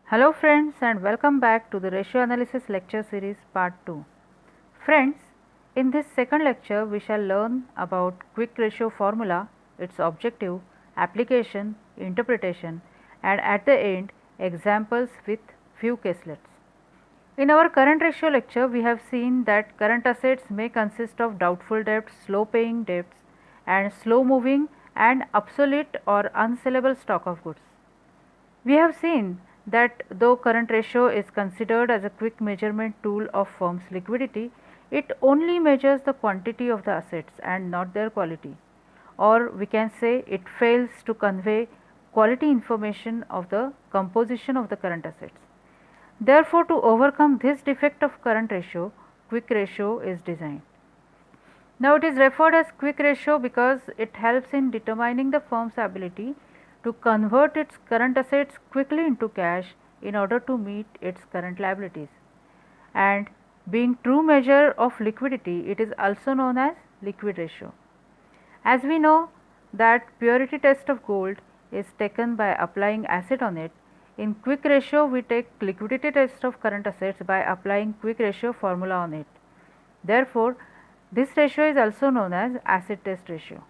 Hello friends and welcome back to the Ratio Analysis lecture series part 2. Friends, in this second lecture we shall learn about quick ratio formula, its objective, application, interpretation and at the end examples with few caselets. In our current ratio lecture we have seen that current assets may consist of doubtful debts, slow paying debts and slow moving and obsolete or unsellable stock of goods. We have seen that though current ratio is considered as a quick measurement tool of firm's liquidity, it only measures the quantity of the assets and not their quality, or we can say it fails to convey quality information of the composition of the current assets. Therefore, to overcome this defect of current ratio, quick ratio is designed. Now, it is referred as quick ratio because it helps in determining the firm's ability to convert its current assets quickly into cash in order to meet its current liabilities. And being true measure of liquidity, it is also known as liquid ratio. As we know that purity test of gold is taken by applying acid on it, in quick ratio we take liquidity test of current assets by applying quick ratio formula on it. Therefore, this ratio is also known as acid test ratio.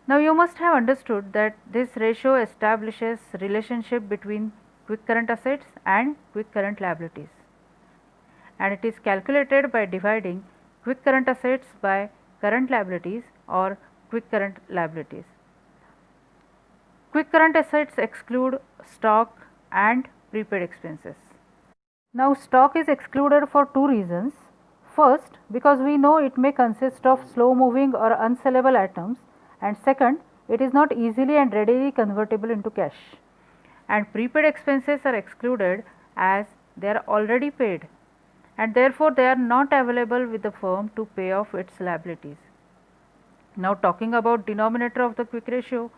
Now you must have understood that this ratio establishes relationship between quick current assets and quick current liabilities, and it is calculated by dividing quick current assets by current liabilities or quick current liabilities. Quick current assets exclude stock and prepaid expenses. Now stock is excluded for two reasons. First, because we know it may consist of slow moving or unsellable items, and second, it is not easily and readily convertible into cash. And prepaid expenses are excluded as they are already paid and therefore they are not available with the firm to pay off its liabilities. Now talking about denominator of the quick ratio,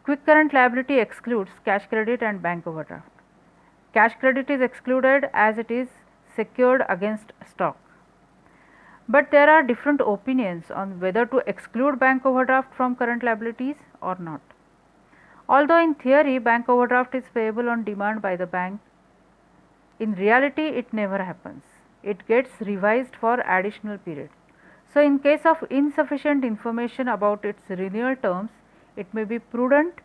quick current liability excludes cash credit and bank overdraft. Cash credit is excluded as it is secured against stock. But there are different opinions on whether to exclude bank overdraft from current liabilities or not. Although in theory bank overdraft is payable on demand by the bank, in reality it never happens. It gets revised for additional period. So in case of insufficient information about its renewal terms, it may be prudent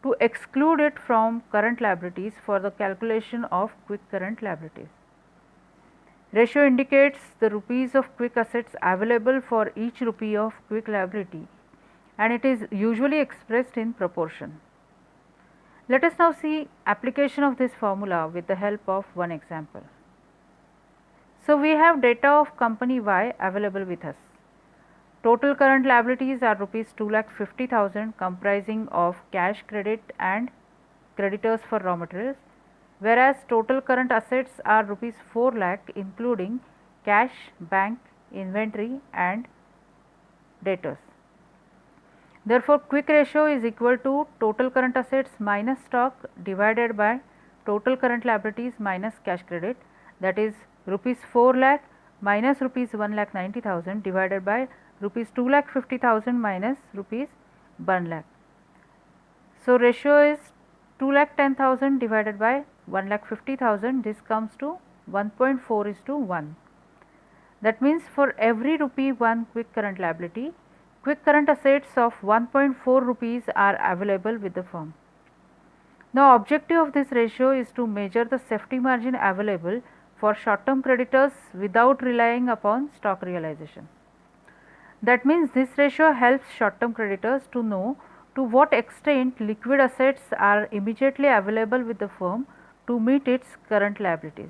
to exclude it from current liabilities for the calculation of quick current liabilities. Ratio indicates the rupees of quick assets available for each rupee of quick liability, and it is usually expressed in proportion. Let us now see application of this formula with the help of one example. So we have data of company Y available with us. Total current liabilities are rupees 2,50,000 comprising of cash credit and creditors for raw materials, whereas total current assets are rupees 4 lakh including cash, bank, inventory and debtors. Therefore, quick ratio is equal to total current assets minus stock divided by total current liabilities minus cash credit, that is rupees 4 lakh minus rupees 1,90,000 divided by rupees 2,50,000 minus rupees 1 lakh. So, ratio is 2,10,000 divided by 1,50,000, this comes to 1.4:1. That means for every rupee 1 quick current liability, quick current assets of 1.4 rupees are available with the firm. Now objective of this ratio is to measure the safety margin available for short term creditors without relying upon stock realization. That means this ratio helps short term creditors to know to what extent liquid assets are immediately available with the firm to meet its current liabilities.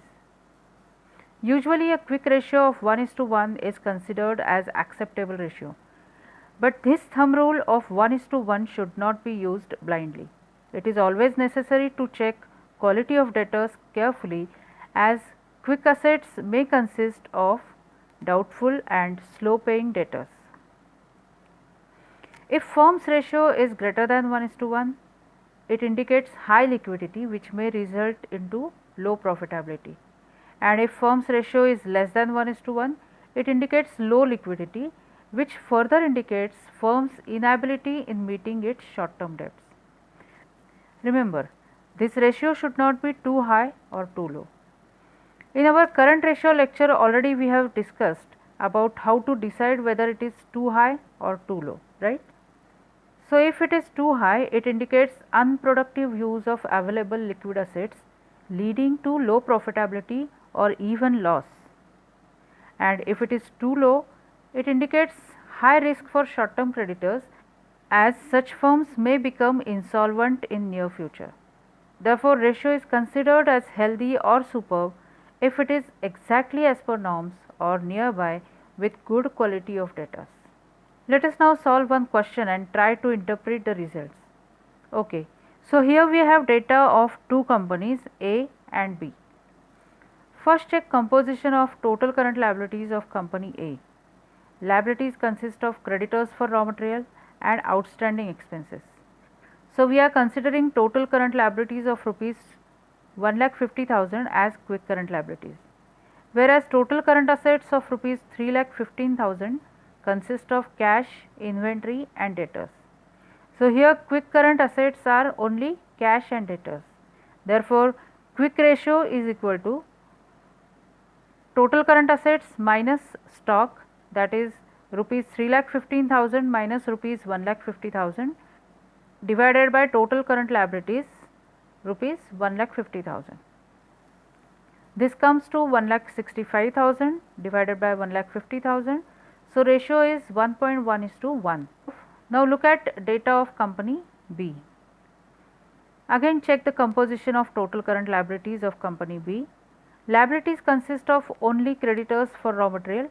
Usually a quick ratio of 1:1 is considered as acceptable ratio. But this thumb rule of 1:1 should not be used blindly. It is always necessary to check quality of debtors carefully, as quick assets may consist of doubtful and slow paying debtors. If firm's ratio is greater than 1:1, it indicates high liquidity which may result into low profitability. And if firm's ratio is less than 1:1, it indicates low liquidity which further indicates firm's inability in meeting its short term debts. Remember, This ratio should not be too high or too low. In our current ratio lecture already we have discussed about how to decide whether it is too high or too low, right? So if it is too high, it indicates unproductive use of available liquid assets leading to low profitability or even loss. And if it is too low, it indicates high risk for short term creditors, as such firms may become insolvent in near future. Therefore, ratio is considered as healthy or superb if it is exactly as per norms or nearby with good quality of debtors. Let us now solve one question and try to interpret the results. Okay, so here we have data of two companies A and B. First, check composition of total current liabilities of company A. Liabilities consist of creditors for raw material and outstanding expenses. So we are considering total current liabilities of rupees 1,50,000 as quick current liabilities, whereas total current assets of rupees 3,15,000 consist of cash, inventory and debtors. So here quick current assets are only cash and debtors. Therefore, quick ratio is equal to total current assets minus stock, that is rupees 3,15,000 minus rupees 1,50,000 divided by total current liabilities rupees 1,50,000. This comes to 1,65,000 divided by 1,50,000. So ratio is 1.1:1. Now look at data of company B. Again check the composition of total current liabilities of company B. Liabilities consist of only creditors for raw material.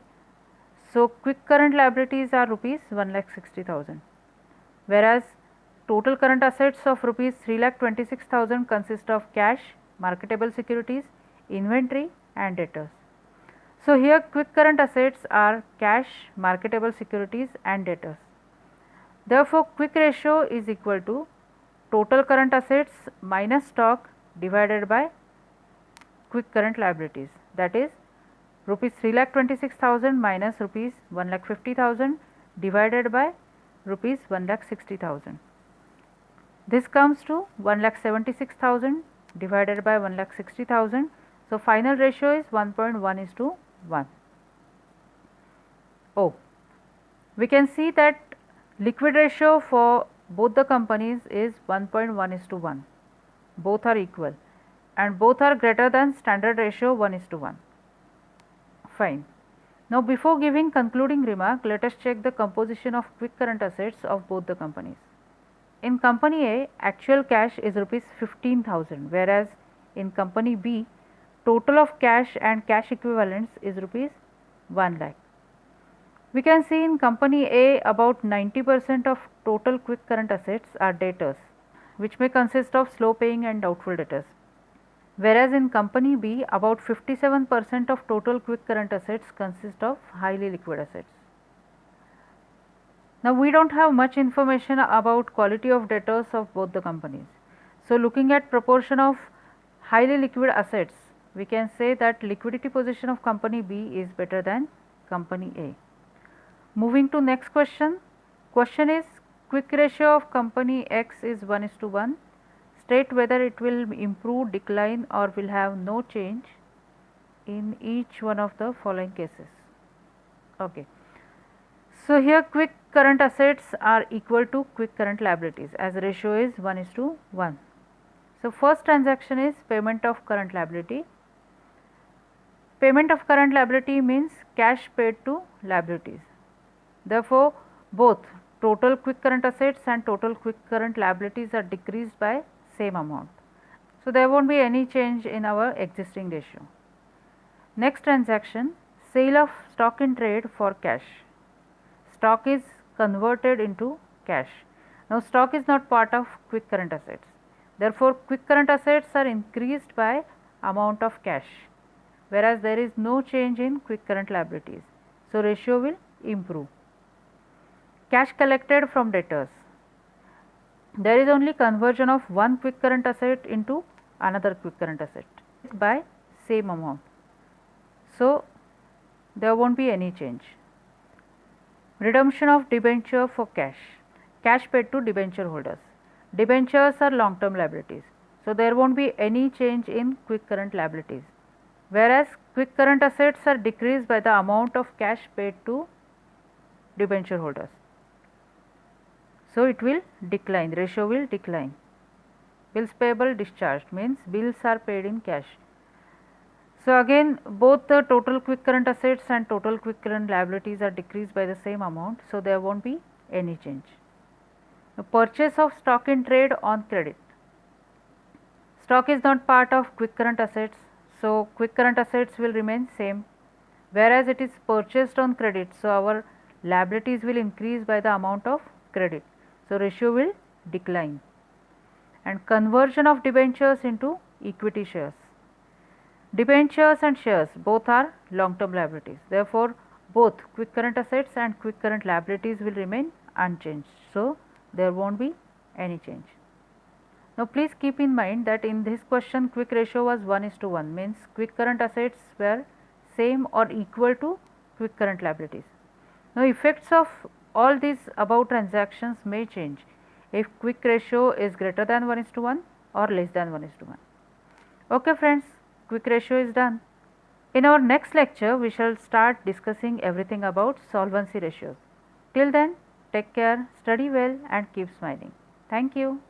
So quick current liabilities are rupees 1,60,000, whereas total current assets of rupees 3,26,000 consist of cash, marketable securities, inventory and debtors. So here quick current assets are cash, marketable securities and debtors. Therefore, quick ratio is equal to total current assets minus stock divided by quick current liabilities, that is rupees 3,26,000 minus rupees 1,50,000 divided by rupees 1,60,000. This comes to 1,76,000 divided by 1,60,000. So final ratio is 1.1:1. Oh, we can see that liquid ratio for both the companies is 1.1:1. Both are equal and both are greater than standard ratio 1:1. Fine. Now before giving concluding remark, let us check the composition of quick current assets of both the companies. In company A, actual cash is rupees 15,000, whereas in company B, total of cash and cash equivalents is rupees 1 lakh. We can see in company A about 90% of total quick current assets are debtors, which may consist of slow paying and doubtful debtors, whereas in company B about 57% of total quick current assets consist of highly liquid assets. Now we don't have much information about quality of debtors of both the companies. So looking at proportion of highly liquid assets, we can say that liquidity position of company B is better than company A. Moving to next question. Question is quick ratio of company X is 1:1. State whether it will improve, decline or will have no change in each one of the following cases. Okay. So here quick current assets are equal to quick current liabilities as ratio is 1:1. So first transaction is payment of current liability. Payment of current liability means cash paid to liabilities. Therefore, both total quick current assets and total quick current liabilities are decreased by same amount. So there won't be any change in our existing ratio. Next transaction, sale of stock in trade for cash. Stock is converted into cash. Now stock is not part of quick current assets. Therefore, quick current assets are increased by amount of cash, whereas there is no change in quick current liabilities. So ratio will improve. Cash collected from debtors. There is only conversion of one quick current asset into another quick current asset by same amount. So there won't be any change. Redemption of debenture for cash. Cash paid to debenture holders. Debentures are long term liabilities. So there won't be any change in quick current liabilities. Whereas quick current assets are decreased by the amount of cash paid to debenture holders. So it will decline, the ratio will decline. Bills payable discharged means bills are paid in cash. So again, both the total quick current assets and total quick current liabilities are decreased by the same amount, so there won't be any change. The purchase of stock in trade on credit. Stock is not part of quick current assets, so quick current assets will remain same, whereas it is purchased on credit, so our liabilities will increase by the amount of credit, so ratio will decline. And conversion of debentures into equity shares. Debentures and shares both are long term liabilities, therefore both quick current assets and quick current liabilities will remain unchanged, so there won't be any change. Now please keep in mind that in this question quick ratio was 1:1, means quick current assets were same or equal to quick current liabilities. Now effects of all these above transactions may change if quick ratio is greater than 1:1 or less than 1:1. Okay friends, quick ratio is done. In our next lecture we shall start discussing everything about solvency ratios. Till then, take care, study well and keep smiling. Thank you.